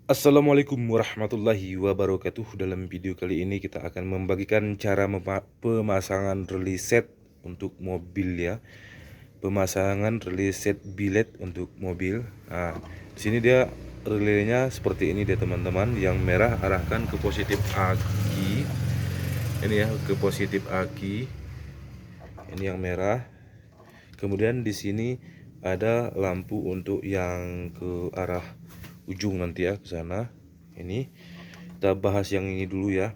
Assalamualaikum warahmatullahi wabarakatuh. Dalam video kali ini kita akan membagikan cara pemasangan relay set untuk mobil ya. Pemasangan relay set bilet untuk mobil. Nah, di sini dia relaynya seperti ini dia teman-teman. Yang merah arahkan ke positif aki. Ini ya, ke positif aki. Ini yang merah. Kemudian di sini ada lampu untuk yang ke arah ujung nanti ya, ke sana. Ini kita bahas yang ini dulu ya.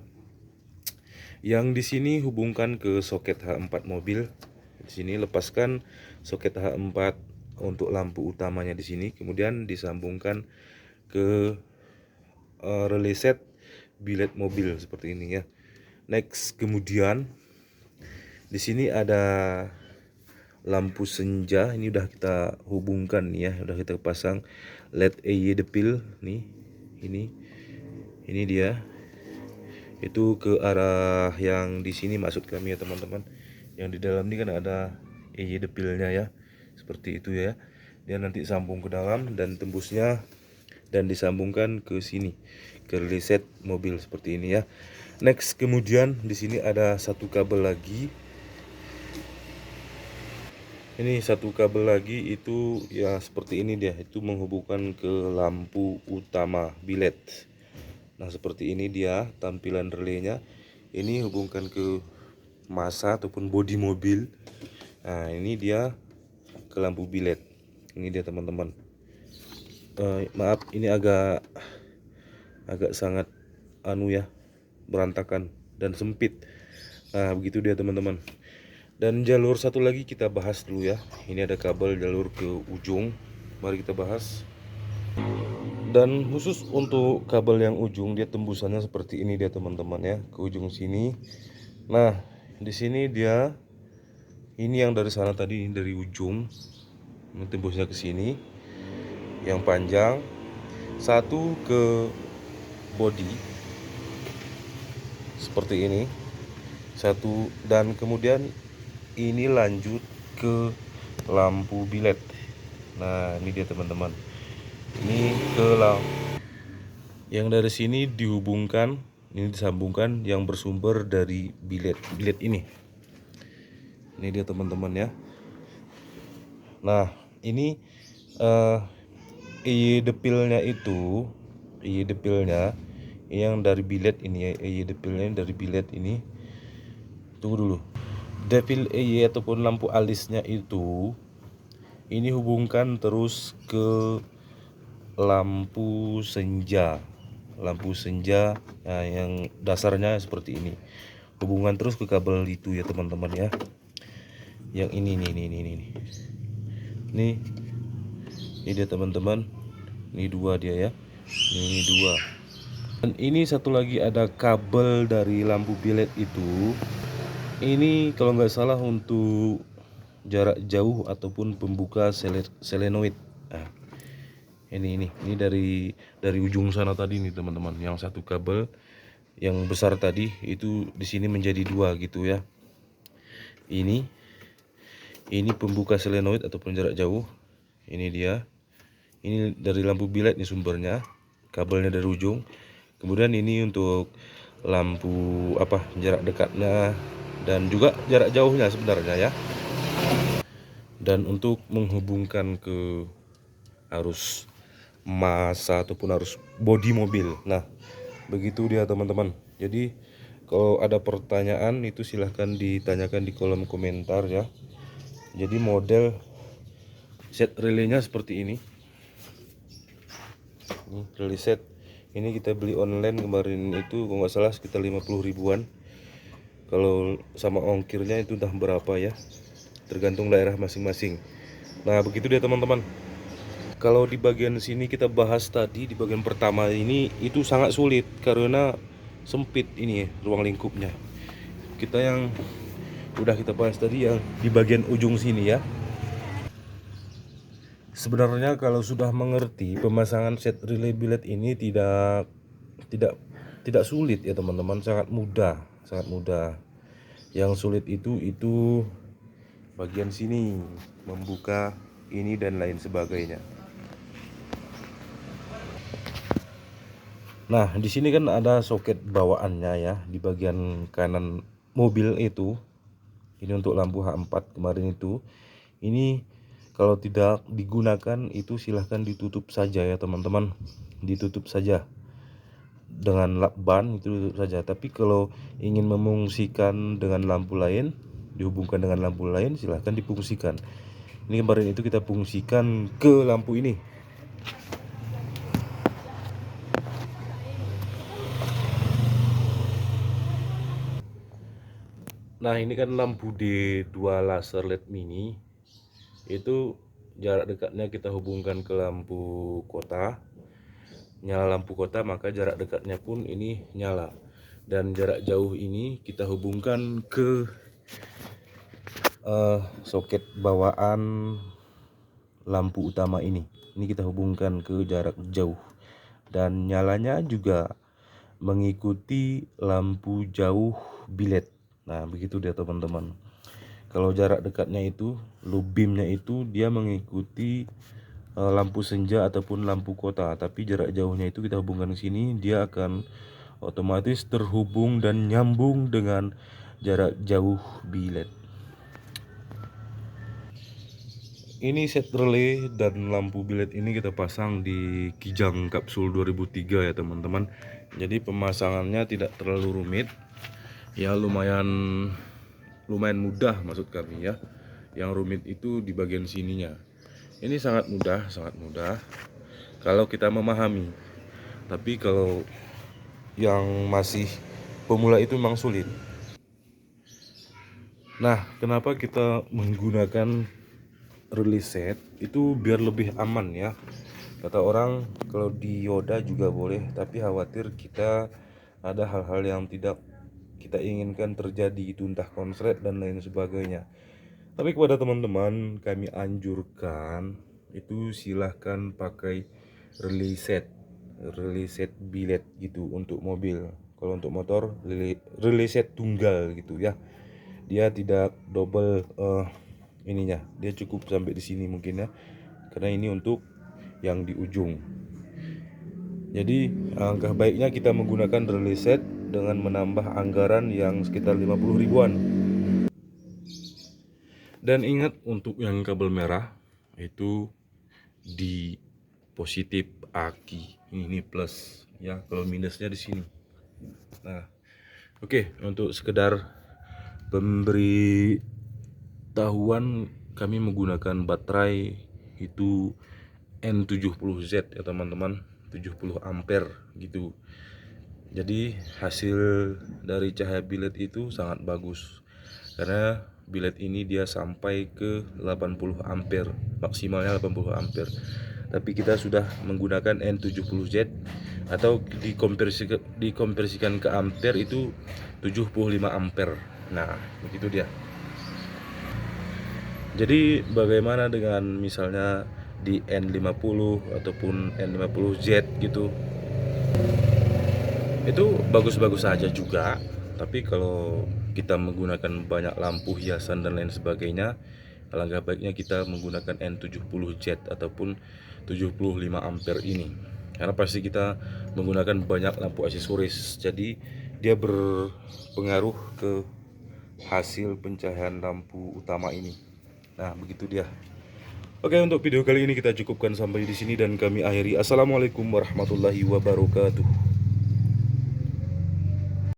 Yang di sini hubungkan ke soket H4 mobil. Di sini lepaskan soket H4 untuk lampu utamanya di sini, kemudian disambungkan ke relay set bilet mobil seperti ini ya. Next, kemudian di sini ada lampu senja, ini udah kita hubungkan ya, udah kita pasang LED EY depil nih. Ini dia. Itu ke arah yang di sini maksud kami ya teman-teman. Yang di dalam ini kan ada EY depilnya ya. Seperti itu ya. Dia nanti sambung ke dalam dan tembusnya dan disambungkan ke sini, ke relay set mobil seperti ini ya. Next, kemudian di sini ada satu kabel lagi. Ini satu kabel lagi itu ya seperti ini dia, itu menghubungkan ke lampu utama bilet. Nah seperti ini dia tampilan relaynya. Ini hubungkan ke masa ataupun bodi mobil. Nah ini dia ke lampu bilet. Ini dia teman-teman. Maaf ini agak sangat berantakan dan sempit. Nah begitu dia teman-teman. Dan jalur satu lagi kita bahas dulu ya. Ini ada kabel jalur ke ujung. Mari kita bahas. Dan khusus untuk kabel yang ujung, dia tembusannya seperti ini dia teman-teman ya, ke ujung sini. Nah, di sini dia ini yang dari sana tadi, dari ujung tembusnya ke sini. Yang panjang satu ke body seperti ini. Satu, dan kemudian ini lanjut ke lampu bilet. Nah, ini dia teman-teman. Ini ke yang dari sini dihubungkan, ini disambungkan yang bersumber dari bilet ini. Ini dia teman-teman ya. Nah, ini EY depilnya itu, EY depilnya yang dari bilet ini ya, EY depilnya dari bilet ini. Tunggu dulu. Depil EY ataupun lampu alisnya itu ini hubungkan terus ke lampu senja. Lampu senja, nah, yang dasarnya seperti ini. Hubungan terus ke kabel itu ya teman-teman ya. Yang ini nih. Ini dia teman-teman. Ini dua dia ya. Ini dua. Dan ini satu lagi ada kabel dari lampu bilet itu. Ini kalau nggak salah untuk jarak jauh ataupun pembuka selenoid. Nah, ini dari ujung sana tadi nih teman-teman. Yang satu kabel yang besar tadi itu di sini menjadi dua gitu ya. Ini pembuka selenoid ataupun jarak jauh. Ini dia. Ini dari lampu bilet nih sumbernya. Kabelnya dari ujung. Kemudian ini untuk lampu jarak dekatnya dan juga jarak jauhnya sebenarnya ya. Dan untuk menghubungkan ke arus massa ataupun arus bodi mobil. Nah, begitu dia teman-teman. Jadi kalau ada pertanyaan itu silahkan ditanyakan di kolom komentar ya. Jadi model set relaynya seperti ini. Ini relay set. Ini kita beli online kemarin itu kalau nggak salah sekitar 50 ribuan. Kalau sama ongkirnya itu entah berapa ya. Tergantung daerah masing-masing. Nah, begitu dia teman-teman. Kalau di bagian sini kita bahas tadi di bagian pertama ini itu sangat sulit karena sempit ini ya, ruang lingkupnya. Kita yang udah kita bahas tadi yang di bagian ujung sini ya. Sebenarnya kalau sudah mengerti pemasangan set relay bilet ini tidak sulit ya teman-teman, sangat mudah. Yang sulit itu bagian sini, membuka ini dan lain sebagainya. Nah, di sini kan ada soket bawaannya ya di bagian kanan mobil itu. Ini untuk lampu H4 kemarin itu. Ini kalau tidak digunakan itu silahkan ditutup saja ya teman-teman. Ditutup saja dengan lakban, itu tutup saja. Tapi kalau ingin memungsikan dengan lampu lain, dihubungkan dengan lampu lain, silahkan difungsikan. Ini kemarin itu kita fungsikan ke lampu ini. Nah, ini kan lampu D2 laser LED mini. Itu jarak dekatnya kita hubungkan ke lampu kota. Nyala lampu kota, maka jarak dekatnya pun ini nyala. Dan jarak jauh ini kita hubungkan ke soket bawaan lampu utama ini. Ini kita hubungkan ke jarak jauh. Dan nyalanya juga mengikuti lampu jauh bilet. Nah, begitu dia teman-teman. Kalau jarak dekatnya itu, low beamnya itu dia mengikuti lampu senja ataupun lampu kota. Tapi jarak jauhnya itu kita hubungkan ke sini, dia akan otomatis terhubung dan nyambung dengan jarak jauh bilet. Ini set relay dan lampu bilet ini kita pasang di Kijang Kapsul 2003 ya teman-teman. Jadi pemasangannya tidak terlalu rumit. Ya lumayan mudah maksud kami ya. Yang rumit itu di bagian sininya. Ini sangat mudah kalau kita memahami. Tapi kalau yang masih pemula itu memang sulit. Nah, kenapa kita menggunakan relay set itu biar lebih aman ya. Kata orang kalau dioda juga boleh, tapi khawatir kita ada hal-hal yang tidak kita inginkan terjadi, itu entah konslet dan lain sebagainya. Tapi kepada teman-teman kami anjurkan itu silahkan pakai relay set bilet gitu untuk mobil. Kalau untuk motor relay set tunggal gitu ya. Dia tidak double ininya, dia cukup sampai di sini mungkin ya, karena ini untuk yang di ujung. Jadi alangkah baiknya kita menggunakan relay set dengan menambah anggaran yang sekitar 50 ribuan. Dan ingat untuk yang kabel merah itu di positif aki, ini plus ya, kalau minusnya di sini. Nah, oke, untuk sekedar pemberi tahuan kami menggunakan baterai itu N70Z ya teman-teman, 70 ampere gitu. Jadi hasil dari cahaya bilet itu sangat bagus karena bilet ini dia sampai ke 80 ampere, maksimalnya 80 ampere. Tapi kita sudah menggunakan N70Z atau dikonversikan ke ampere itu 75 ampere. Nah, begitu dia. Jadi bagaimana dengan misalnya di N50 ataupun N50Z gitu, itu bagus-bagus saja juga. Tapi kalau kita menggunakan banyak lampu hiasan dan lain sebagainya, alangkah baiknya kita menggunakan N70Z ataupun 75 ampere ini, karena pasti kita menggunakan banyak lampu aksesoris, jadi dia berpengaruh ke hasil pencahayaan lampu utama ini. Nah, begitu dia. Oke, untuk video kali ini kita cukupkan sampai di sini dan kami akhiri. Assalamualaikum warahmatullahi wabarakatuh.